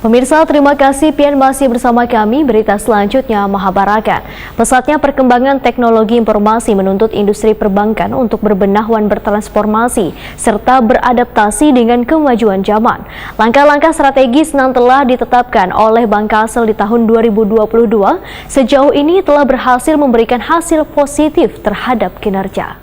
Pemirsa, terima kasih Pian masih bersama kami. Berita selanjutnya Mahabharata. Pesatnya perkembangan teknologi informasi menuntut industri perbankan untuk berbenah dan bertransformasi serta beradaptasi dengan kemajuan zaman. Langkah-langkah strategis yang telah ditetapkan oleh Bank Kasel di tahun 2022 sejauh ini telah berhasil memberikan hasil positif terhadap kinerja.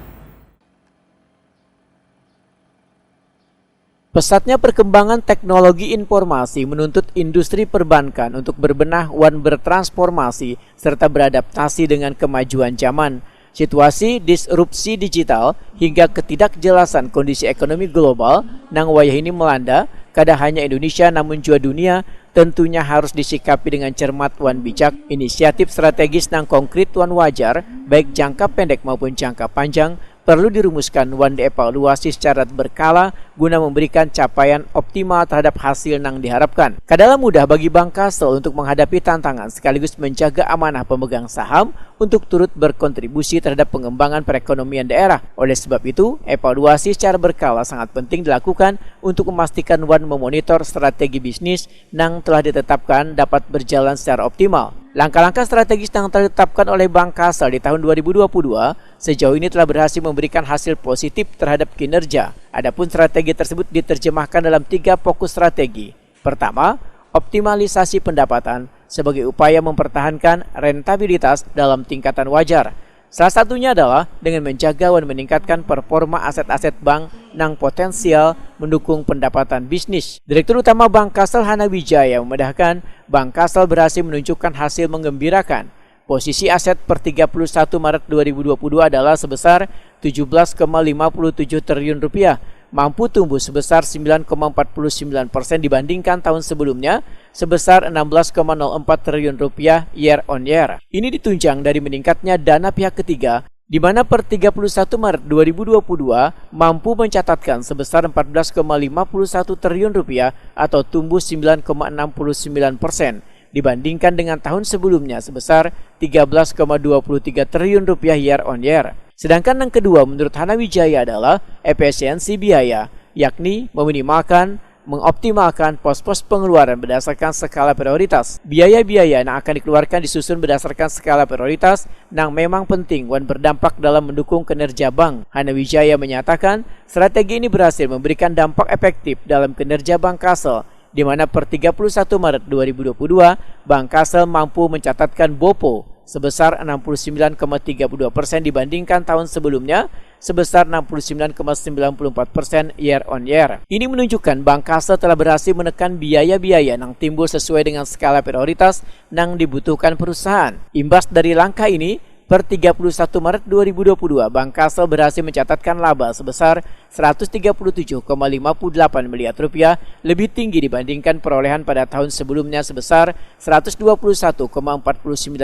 Pesatnya perkembangan teknologi informasi menuntut industri perbankan untuk berbenah dan bertransformasi serta beradaptasi dengan kemajuan zaman. Situasi disrupsi digital hingga ketidakjelasan kondisi ekonomi global nang wayah ini melanda, kada hanya Indonesia namun juga dunia, tentunya harus disikapi dengan cermat wan bijak. Inisiatif strategis nang konkret wan wajar, baik jangka pendek maupun jangka panjang, perlu dirumuskan wan dievaluasi secara berkala guna memberikan capaian optimal terhadap hasil yang diharapkan. Kadalah mudah bagi Bank Kasel untuk menghadapi tantangan sekaligus menjaga amanah pemegang saham untuk turut berkontribusi terhadap pengembangan perekonomian daerah. Oleh sebab itu, evaluasi secara berkala sangat penting dilakukan untuk memastikan wan memonitor strategi bisnis yang telah ditetapkan dapat berjalan secara optimal. Langkah-langkah strategis yang telah ditetapkan oleh Bank Kasel di tahun 2022 sejauh ini telah berhasil memberikan hasil positif terhadap kinerja. Adapun strategi tersebut diterjemahkan dalam 3 fokus strategi. Pertama, optimalisasi pendapatan sebagai upaya mempertahankan rentabilitas dalam tingkatan wajar. Salah satunya adalah dengan menjaga dan meningkatkan performa aset-aset bank yang potensial mendukung pendapatan bisnis. Direktur Utama Bank Kasel Hana Wijaya memedahkan Bank Kasel berhasil menunjukkan hasil menggembirakan. Posisi aset per 31 Maret 2022 adalah sebesar 17,57 triliun rupiah, mampu tumbuh sebesar 9,49% dibandingkan tahun sebelumnya sebesar 16,04 triliun rupiah year on year. Ini ditunjang dari meningkatnya dana pihak ketiga, di mana per 31 Maret 2022 mampu mencatatkan sebesar 14,51 triliun rupiah atau tumbuh 9,69% dibandingkan dengan tahun sebelumnya sebesar 13,23 triliun rupiah year on year. Sedangkan yang kedua menurut Hana Wijaya adalah efisiensi biaya, yakni mengoptimalkan pos-pos pengeluaran berdasarkan skala prioritas. Biaya-biaya yang akan dikeluarkan disusun berdasarkan skala prioritas yang memang penting dan berdampak dalam mendukung kinerja bank. Hana Wijaya menyatakan strategi ini berhasil memberikan dampak efektif dalam kinerja Bank Kasel, di mana per 31 Maret 2022 Bank Kasel mampu mencatatkan BOPO sebesar 69,32% dibandingkan tahun sebelumnya sebesar 69,94% year on year. Ini menunjukkan Bank Kasel telah berhasil menekan biaya-biaya yang timbul sesuai dengan skala prioritas yang dibutuhkan perusahaan. Imbas dari langkah ini, per 31 Maret 2022, Bank Kasel berhasil mencatatkan laba sebesar 137,58 miliar rupiah, lebih tinggi dibandingkan perolehan pada tahun sebelumnya sebesar 121,49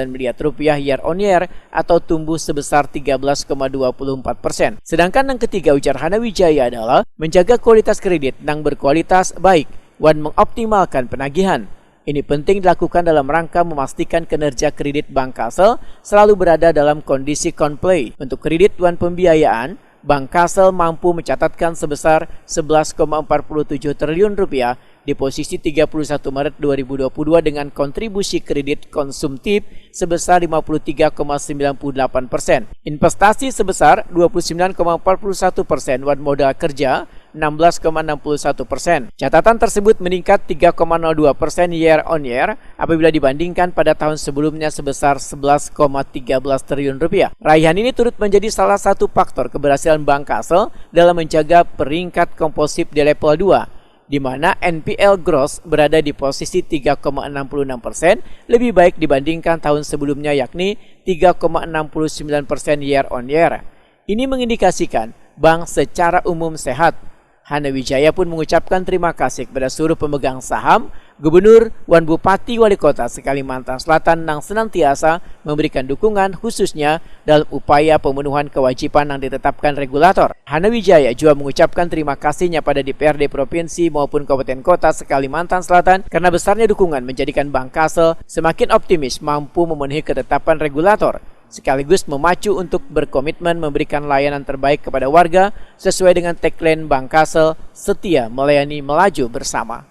miliar rupiah year on year atau tumbuh sebesar 13,24%. Sedangkan yang ketiga ujar Hana Wijaya adalah menjaga kualitas kredit yang berkualitas baik dan mengoptimalkan penagihan. Ini penting dilakukan dalam rangka memastikan kinerja kredit Bank Kasel selalu berada dalam kondisi conplay. Untuk kredit dan pembiayaan, Bank Kasel mampu mencatatkan sebesar 11,47 triliun rupiah di posisi 31 Maret 2022 dengan kontribusi kredit konsumtif sebesar 53,98%. Investasi sebesar 29,41% dan modal kerja 16,61%. Catatan tersebut meningkat 3,02% year on year apabila dibandingkan pada tahun sebelumnya sebesar 11,13 triliun rupiah. Raihan ini turut menjadi salah satu faktor keberhasilan Bank Kasel dalam menjaga peringkat komposisi di level 2. Di mana NPL gross berada di posisi 3,66%, lebih baik dibandingkan tahun sebelumnya yakni 3,69% year on year. Ini mengindikasikan bank secara umum sehat. Hana Wijaya pun mengucapkan terima kasih kepada seluruh pemegang saham, gubernur, dan bupati wali kota Kalimantan Selatan yang senantiasa memberikan dukungan khususnya dalam upaya pemenuhan kewajiban yang ditetapkan regulator. Hana Wijaya juga mengucapkan terima kasihnya pada DPRD Provinsi maupun Kabupaten Kota Kalimantan Selatan karena besarnya dukungan menjadikan Bank Kasel semakin optimis mampu memenuhi ketetapan regulator, sekaligus memacu untuk berkomitmen memberikan layanan terbaik kepada warga sesuai dengan tagline Bank Kasel, setia melayani melaju bersama.